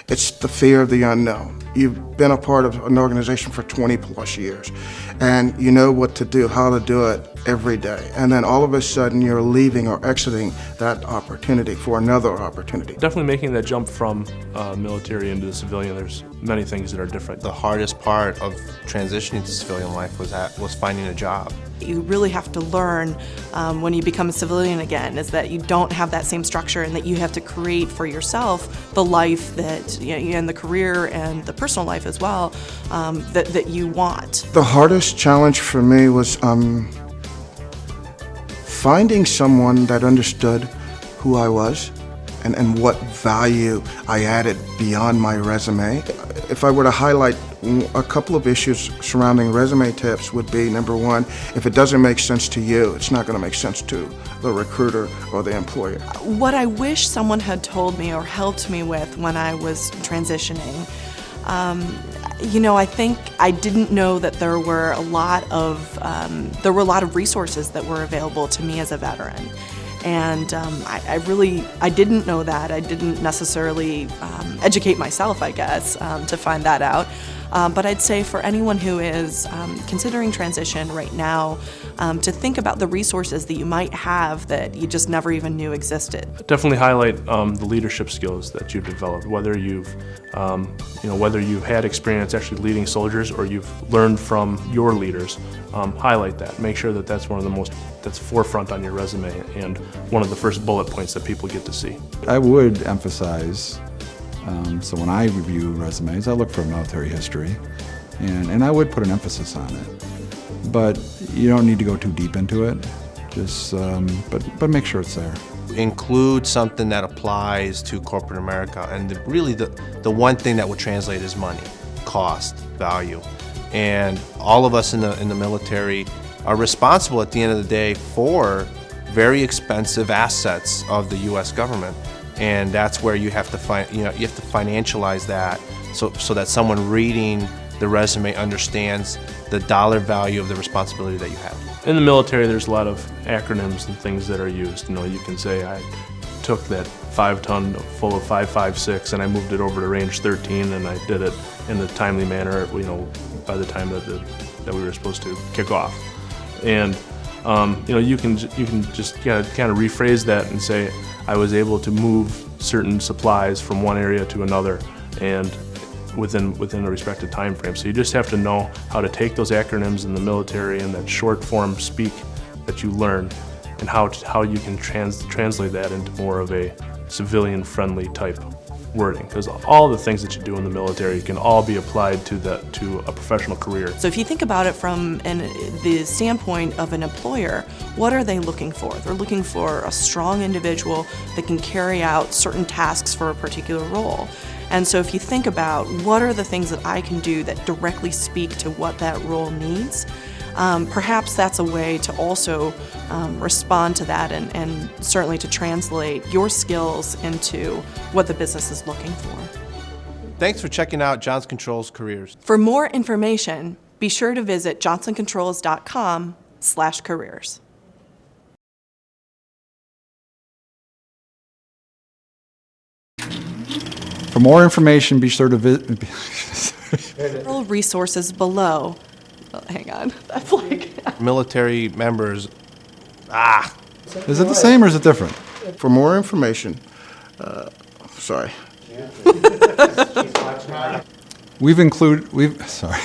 It's the fear of the unknown. You've been a part of an organization for 20 plus years, and you know what to do, how to do it every day. And then all of a sudden you're leaving or exiting that opportunity for another opportunity. Definitely making that jump from military into the civilian, there's many things that are different. The hardest part of transitioning to civilian life was finding a job. You really have to learn when you become a civilian again, is that you don't have that same structure and that you have to create for yourself the life that, and the career and the personal life as well, that you want. The hardest challenge for me was finding someone that understood who I was and what value I added beyond my resume. If I were to highlight a couple of issues surrounding resume tips would be, number one, if it doesn't make sense to you, it's not going to make sense to the recruiter or the employer. What I wish someone had told me or helped me with when I was transitioning, I think I didn't know that there were a lot of resources that were available to me as a veteran. And I didn't know that. I didn't necessarily educate myself, I guess, to find that out. But I'd say for anyone who is considering transition right now, to think about the resources that you might have that you just never even knew existed. Definitely highlight the leadership skills that you've developed, whether you've had experience actually leading soldiers or you've learned from your leaders. Highlight that. Make sure that that's one of the that's forefront on your resume and one of the first bullet points that people get to see. I would emphasize, so when I review resumes, I look for military history, and I would put an emphasis on it. But you don't need to go too deep into it. Just, but make sure it's there. Include something that applies to corporate America, and really the one thing that will translate is money, cost, value. And all of us in the military are responsible at the end of the day for very expensive assets of the U.S. government, and that's where you have to financialize that so that someone reading the resume understands the dollar value of the responsibility that you have. In the military, there's a lot of acronyms and things that are used. You can say I took that 5-ton full of 5.56 and I moved it over to range 13 and I did it in a timely manner, by the time that we were supposed to kick off. And you can just kind of rephrase that and say I was able to move certain supplies from one area to another and within a respected time frame. So you just have to know how to take those acronyms in the military and that short form speak that you learn and how you can translate that into more of a civilian friendly type wording, because all the things that you do in the military can all be applied to a professional career. So if you think about it from the standpoint of an employer, what are they looking for? They're looking for a strong individual that can carry out certain tasks for a particular role. And so if you think about what are the things that I can do that directly speak to what that role needs, perhaps that's a way to also respond to that and certainly to translate your skills into what the business is looking for. Thanks for checking out Johnson Controls Careers. For more information, be sure to visit johnsoncontrols.com/careers. For more information, be sure to visit. Several resources below. Oh, hang on, that's like. Military members. Is it the same or is it different? For more information, sorry. Sorry.